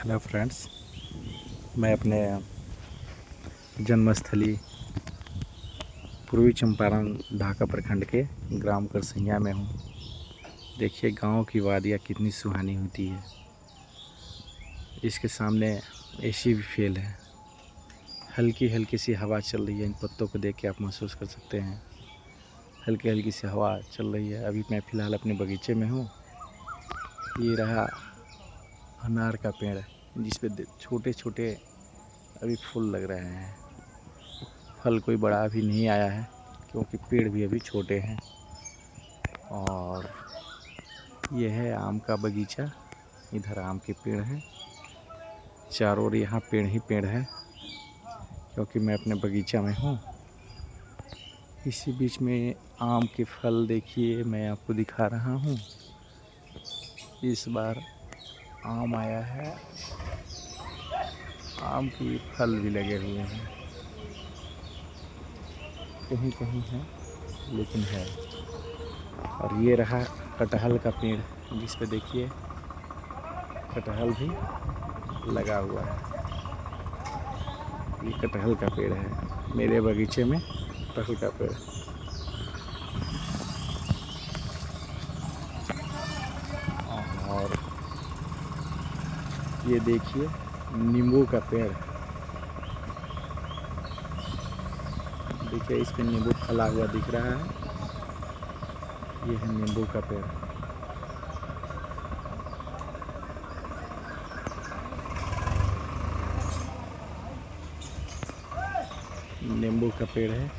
Hello friends, मैं अपने जन्मस्थली पूर्वी चंपारण ढाका प्रखंड के ग्राम करसैया में हूँ। देखिए गांव की वादियाँ कितनी सुहानी होती है। इसके सामने एसी भी फेल है। हल्की हल्की सी हवा चल रही है। इन पत्तों को देख के आप महसूस कर सकते हैं, हल्की हल्की सी हवा चल रही है। अभी मैं फ़िलहाल अपने बगीचे में हूँ। ये रहा अनार का पेड़ जिस पे छोटे छोटे अभी फूल लग रहे हैं। फल कोई बड़ा अभी नहीं आया है क्योंकि पेड़ भी अभी छोटे हैं। और यह है आम का बगीचा। इधर आम के पेड़ हैं, चारों ओर यहाँ पेड़ ही पेड़ है क्योंकि मैं अपने बगीचा में हूँ। इसी बीच में आम के फल देखिए मैं आपको दिखा रहा हूँ। इस बार आम आया है, आम के फल भी लगे हुए हैं, कहीं कहीं है लेकिन है। और ये रहा कटहल का पेड़ जिस पे देखिए कटहल भी लगा हुआ है। ये कटहल का पेड़ है मेरे बगीचे में, कटहल का पेड़। और ये देखिए नींबू का पेड़, देखिए इस पे नींबू फला हुआ दिख रहा है। ये है नींबू का पेड़। नींबू का पेड़ है।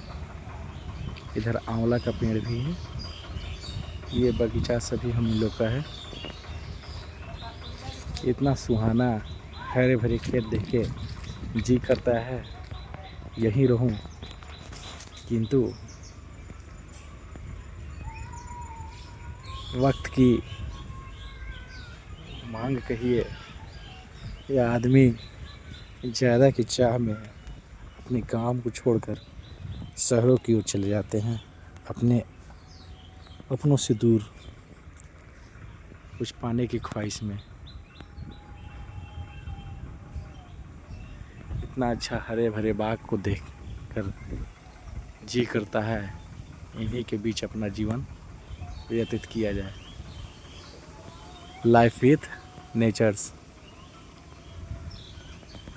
इधर आंवला का पेड़ भी है। ये बगीचा सभी हम लोग का है। इतना सुहाना हरे भरे खेत देख के जी करता है यहीं रहूं, किंतु वक्त की मांग कहिए या आदमी ज़्यादा की चाह में अपने काम को छोड़कर शहरों की ओर चले जाते हैं, अपने अपनों से दूर कुछ पाने की ख्वाहिश में। इतना अच्छा हरे भरे बाग को देख कर जी करता है इन्हीं के बीच अपना जीवन व्यतीत किया जाए। Life with natures.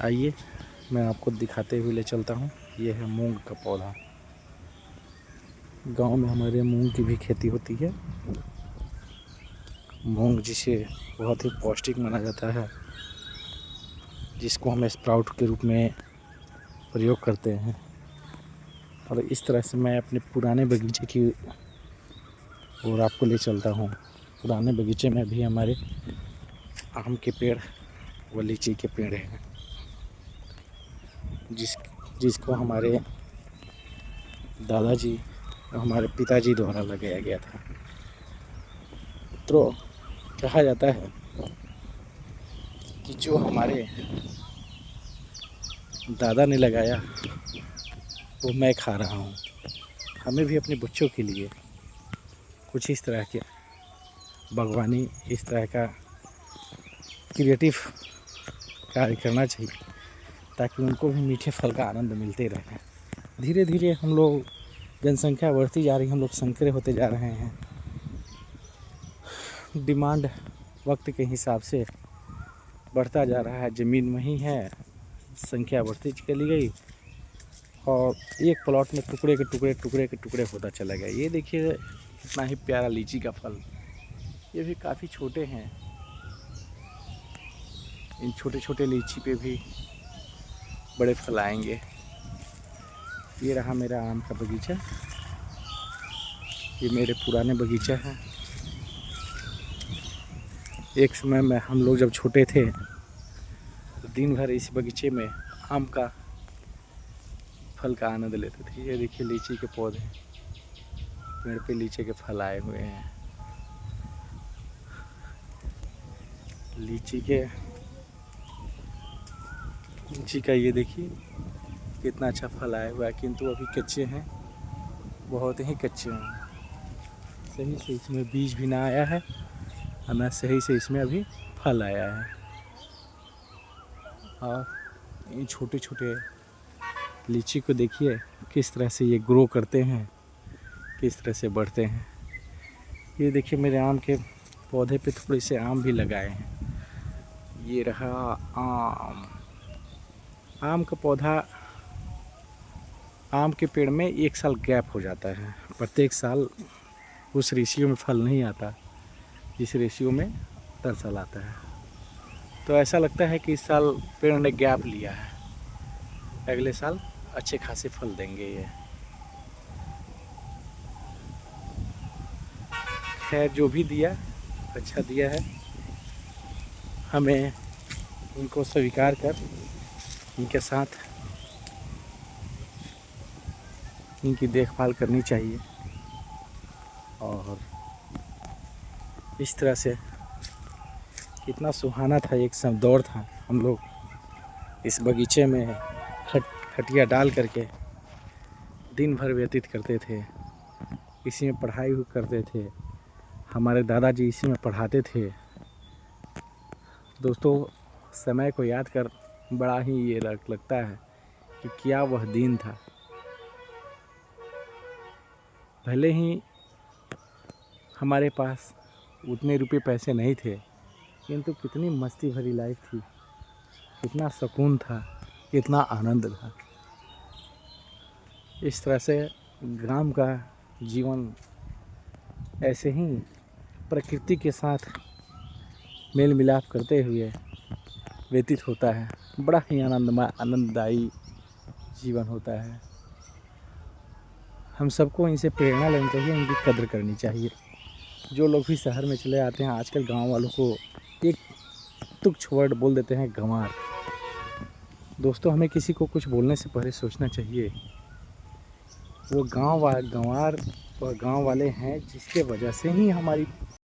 आइए मैं आपको दिखाते हुए ले चलता हूँ। ये है मूंग का पौधा। गांव में हमारे मूंग की भी खेती होती है। मूंग जिसे बहुत ही पौष्टिक माना जाता है, जिसको हम स्प्राउट के रूप में प्रयोग करते हैं। और इस तरह से मैं अपने पुराने बगीचे की ओर आपको ले चलता हूँ। पुराने बगीचे में भी हमारे आम के पेड़ व लीची के पेड़ हैं, जिसको हमारे दादाजी हमारे पिताजी द्वारा लगाया गया था। तो कहा जाता है कि जो हमारे दादा ने लगाया वो मैं खा रहा हूँ। हमें भी अपने बच्चों के लिए कुछ इस तरह के बागवानी, इस तरह का क्रिएटिव कार्य करना चाहिए ताकि उनको भी मीठे फल का आनंद मिलते रहे। धीरे धीरे हम लोग जनसंख्या बढ़ती जा रही है, हम लोग संकरे होते जा रहे हैं। डिमांड वक्त के हिसाब से बढ़ता जा रहा है। ज़मीन वही है, संख्या बढ़ती चली गई और एक प्लॉट में टुकड़े के टुकड़े टुकड़े के टुकड़े होता चला गया। ये देखिए इतना ही प्यारा लीची का फल, ये भी काफ़ी छोटे हैं। इन छोटे छोटे लीची पे भी बड़े फल आएंगे। ये रहा मेरा आम का बगीचा। ये मेरे पुराने बगीचा है। एक समय में हम लोग जब छोटे थे तो दिन भर इस बगीचे में आम का फल का आनंद लेते थे। ये देखिए लीची के पौधे, पेड़ पे लीची के फल आए हुए हैं। लीची का ये देखिए कितना अच्छा फल आया हुआ है, किंतु अभी कच्चे हैं, बहुत ही कच्चे हैं। सही से इसमें बीज भी ना आया है और ना सही से इसमें अभी फल आया है। और इन छोटे छोटे लीची को देखिए किस तरह से ये ग्रो करते हैं, किस तरह से बढ़ते हैं। ये देखिए मेरे आम के पौधे पे थोड़े से आम भी लगाए हैं। ये रहा आम। आम का पौधा, आम के पेड़ में 1 साल गैप हो जाता है। प्रत्येक साल उस रेशियो में फल नहीं आता जिस रेशियो में हर साल आता है। तो ऐसा लगता है कि इस साल पेड़ ने गैप लिया है, अगले साल अच्छे खासे फल देंगे ये। खैर जो भी दिया अच्छा दिया है, हमें इनको स्वीकार कर इनके साथ इनकी देखभाल करनी चाहिए। और इस तरह से कितना सुहाना था, एक सब दौर था, हम लोग इस बगीचे में खटिया डाल करके दिन भर व्यतीत करते थे। इसी में पढ़ाई करते थे, हमारे दादाजी इसी में पढ़ाते थे। दोस्तों समय को याद कर बड़ा ही ये लगता है कि क्या वह दिन था। भले ही हमारे पास उतने रुपए पैसे नहीं थे, किंतु कितनी मस्ती भरी लाइफ थी, कितना सुकून था, कितना आनंद था। इस तरह से ग्राम का जीवन ऐसे ही प्रकृति के साथ मेल मिलाप करते हुए व्यतीत होता है। बड़ा ही आनंददायी जीवन होता है। हम सबको इनसे प्रेरणा लेनी चाहिए, इनकी कदर करनी चाहिए। जो लोग भी शहर में चले आते हैं आजकल, गांव वालों को एक तुच्छ वर्ड बोल देते हैं, गंवार। दोस्तों हमें किसी को कुछ बोलने से पहले सोचना चाहिए वो गंवार और गांव वाले हैं जिसके वजह से ही हमारी